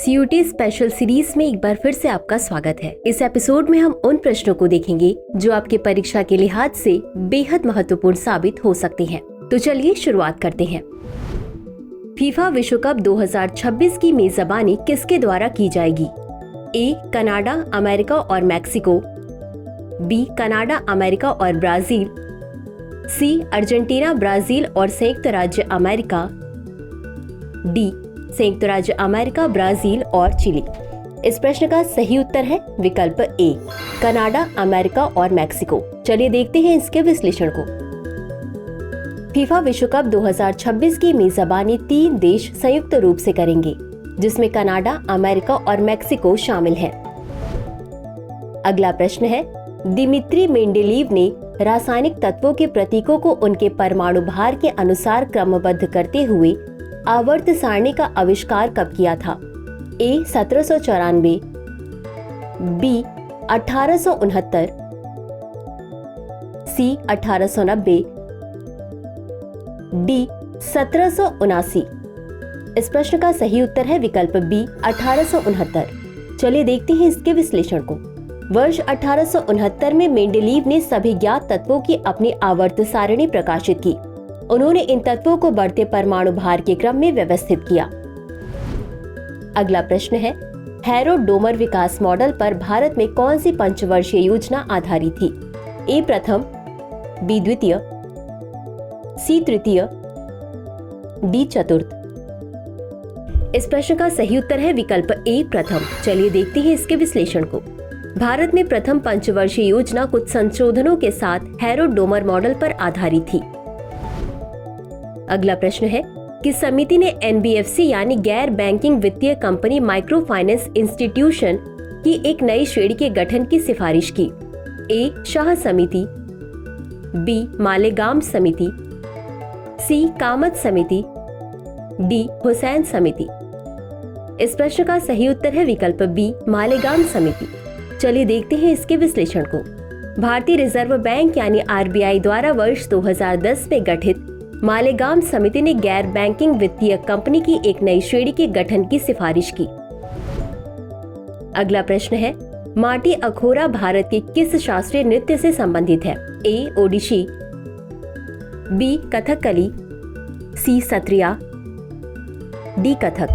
CUT special series में एक बार फिर से आपका स्वागत है। इस एपिसोड में हम उन प्रश्नों को देखेंगे जो आपके परीक्षा के लिहाज से बेहद महत्वपूर्ण साबित हो सकते हैं। तो चलिए शुरुआत करते हैं। फीफा विश्व कप 2026 की मेजबानी किसके द्वारा की जाएगी? ए. कनाडा, अमेरिका और मैक्सिको। बी. कनाडा, अमेरिका और ब्राजील। सी. अर्जेंटीना, ब्राजील और संयुक्त राज्य अमेरिका। डी. संयुक्त राज्य अमेरिका, ब्राजील और चिली। इस प्रश्न का सही उत्तर है विकल्प ए, कनाडा, अमेरिका और मैक्सिको। चलिए देखते हैं इसके विश्लेषण को। फीफा विश्व कप 2026 की मेजबानी 3 देश संयुक्त रूप से करेंगे, जिसमें कनाडा, अमेरिका और मैक्सिको शामिल हैं। अगला प्रश्न है, दिमित्री मेंडेलीव ने रासायनिक तत्वों के प्रतीकों को उनके परमाणु भार के अनुसार क्रमबद्ध करते हुए आवर्त सारणी का आविष्कार कब किया था? ए. 1794, बी. 1869, सी. 1890, डी. 1779। इस प्रश्न का सही उत्तर है विकल्प बी, 1869। चलिए देखते हैं इसके विश्लेषण को। वर्ष 1869 में मेंडेलीव ने सभी ज्ञात तत्वों की अपनी आवर्त सारणी प्रकाशित की। उन्होंने इन तत्वों को बढ़ते परमाणु भार के क्रम में व्यवस्थित किया। अगला प्रश्न है, हैरो-डोमर विकास मॉडल पर भारत में कौन सी पंचवर्षीय योजना आधारित थी? ए. प्रथम, बी. द्वितीय, सी. तृतीय, डी. चतुर्थ। इस प्रश्न का सही उत्तर है विकल्प ए, प्रथम। चलिए देखते हैं इसके विश्लेषण को। भारत में प्रथम पंचवर्षीय योजना कुछ संशोधनों के साथ हैरो-डोमर मॉडल पर आधारित थी। अगला प्रश्न है, किस समिति ने एनबीएफसी यानी गैर बैंकिंग वित्तीय कंपनी माइक्रो फाइनेंस इंस्टीट्यूशन की एक नई श्रेणी के गठन की सिफारिश की? ए. शाह समिति, बी. मालेगाम समिति, सी. कामत समिति, डी. हुसैन समिति। इस प्रश्न का सही उत्तर है विकल्प बी, मालेगाम समिति। चलिए देखते हैं इसके विश्लेषण को। भारतीय रिजर्व बैंक यानी आरबीआई द्वारा वर्ष 2010 में गठित मालेगाम समिति ने गैर बैंकिंग वित्तीय कंपनी की एक नई श्रेणी के गठन की सिफारिश की। अगला प्रश्न है, माटी अखोरा भारत के किस शास्त्रीय नृत्य से संबंधित है? ए. ओडिशी, बी. कथकली, सी. सत्रिया, डी. कथक।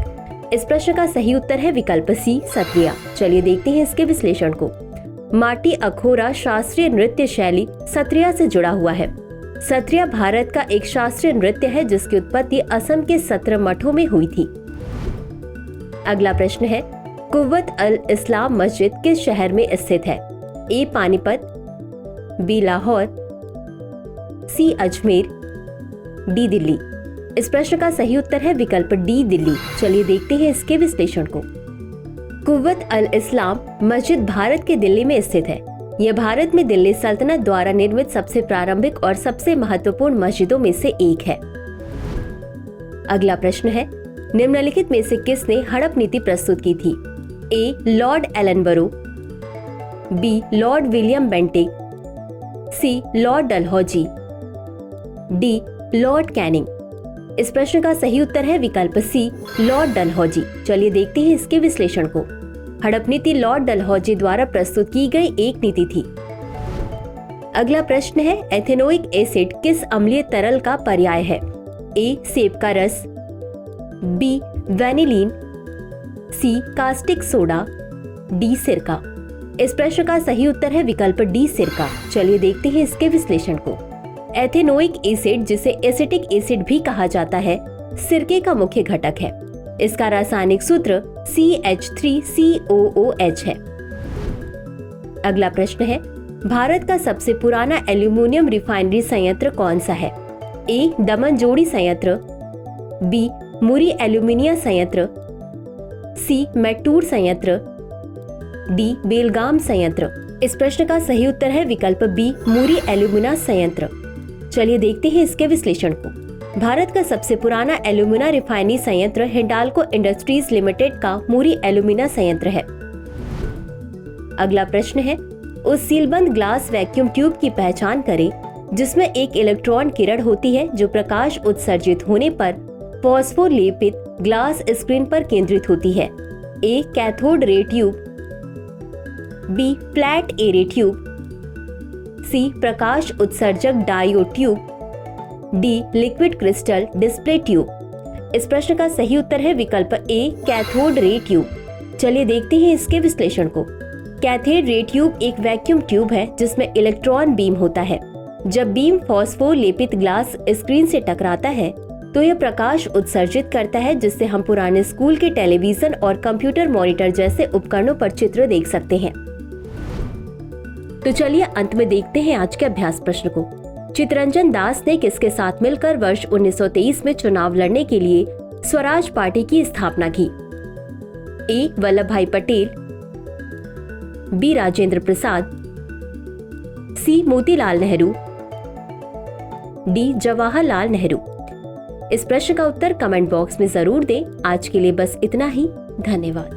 इस प्रश्न का सही उत्तर है विकल्प सी, सत्रिया। चलिए देखते हैं इसके विश्लेषण को। माटी अखोरा शास्त्रीय नृत्य शैली सत्रिया से जुड़ा हुआ है। सत्रिया भारत का एक शास्त्रीय नृत्य है जिसकी उत्पत्ति असम के 17 मठों में हुई थी। अगला प्रश्न है, कुव्वत अल इस्लाम मस्जिद किस शहर में स्थित है? ए. पानीपत, बी. लाहौर, सी. अजमेर, डी. दिल्ली। इस प्रश्न का सही उत्तर है विकल्प डी, दिल्ली। चलिए देखते हैं इसके विश्लेषण को। कुव्वत अल इस्लाम मस्जिद भारत के दिल्ली में स्थित है। यह भारत में दिल्ली सल्तनत द्वारा निर्मित सबसे प्रारंभिक और सबसे महत्वपूर्ण मस्जिदों में से एक है। अगला प्रश्न है, निम्नलिखित में से किसने हड़प नीति प्रस्तुत की थी? A. Lord Ellenborough, B. Lord William Bentinck, C. Lord Dalhousie, D. Lord Canning. इस प्रश्न का सही उत्तर है विकल्प सी, लॉर्ड डलहौजी। चलिए देखते हैं इसके विश्लेषण को। हड़प नीति लॉर्ड डलहौजी द्वारा प्रस्तुत की गई एक नीति थी। अगला प्रश्न है, एथेनोइक एसिड किस अम्लीय तरल का पर्याय है? ए. सेब का रस, B. Vanillin, C. Caustic soda, D. सिरका। इस प्रश्न का सही उत्तर है विकल्प डी, सिरका। चलिए देखते हैं इसके विश्लेषण को। एथेनोइक एसिड, जिसे एसिटिक एसिड भी कहा जाता है, सिरके का मुख्य घटक है। इसका रासायनिक सूत्र CH3COOH है। अगला प्रश्न है, भारत का सबसे पुराना एल्यूमिनियम रिफाइनरी संयंत्र कौन सा है? ए. दमन जोड़ी संयंत्र, बी. मुरी एल्यूमिनिया संयंत्र, सी. मैटूर संयंत्र, डी. बेलगाम संयंत्र। इस प्रश्न का सही उत्तर है विकल्प बी, मुरी एल्यूमिना संयंत्र। चलिए देखते हैं इसके विश्लेषण को। भारत का सबसे पुराना एल्यूमिना रिफाइनरी संयंत्र हिंडाल्को इंडस्ट्रीज लिमिटेड का मुरी एल्यूमिना संयंत्र है। अगला प्रश्न है, उस सीलबंद ग्लास वैक्यूम ट्यूब की पहचान करें जिसमें एक इलेक्ट्रॉन किरण होती है जो प्रकाश उत्सर्जित होने पर फॉस्फोलेपित ग्लास स्क्रीन पर केंद्रित होती है? A cathode ray tube, B flat array tube, C प्रकाश उत्सर्जक diode tube, D liquid crystal display tube. इस प्रश्न का सही उत्तर है विकल्प ए कैथोड रे ट्यूब। चलिए देखते हैं इसके विश्लेषण को। कैथोड रे ट्यूब एक वैक्यूम ट्यूब है जिसमें इलेक्ट्रॉन बीम होता है। जब बीम फॉस्फोलेपित ग्लास स्क्रीन से टकराता है तो यह प्रकाश उत्सर्जित करता है, जिससे हम पुराने स्कूल के टेलीविजन और कंप्यूटर मॉनिटर जैसे उपकरणों पर चित्र देख सकते हैं। तो चलिए अंत में देखते हैं आज के अभ्यास प्रश्न को। चित्तरंजन दास ने किसके साथ मिलकर वर्ष 1923 में चुनाव लड़ने के लिए स्वराज पार्टी की स्थापना की? ए वल्लभ भाई पटेल, बी राजेंद्र प्रसाद, सी मोतीलाल नेहरू, डी जवाहरलाल नेहरू। इस प्रश्न का उत्तर कमेंट बॉक्स में जरूर दें। आज के लिए बस इतना ही। धन्यवाद।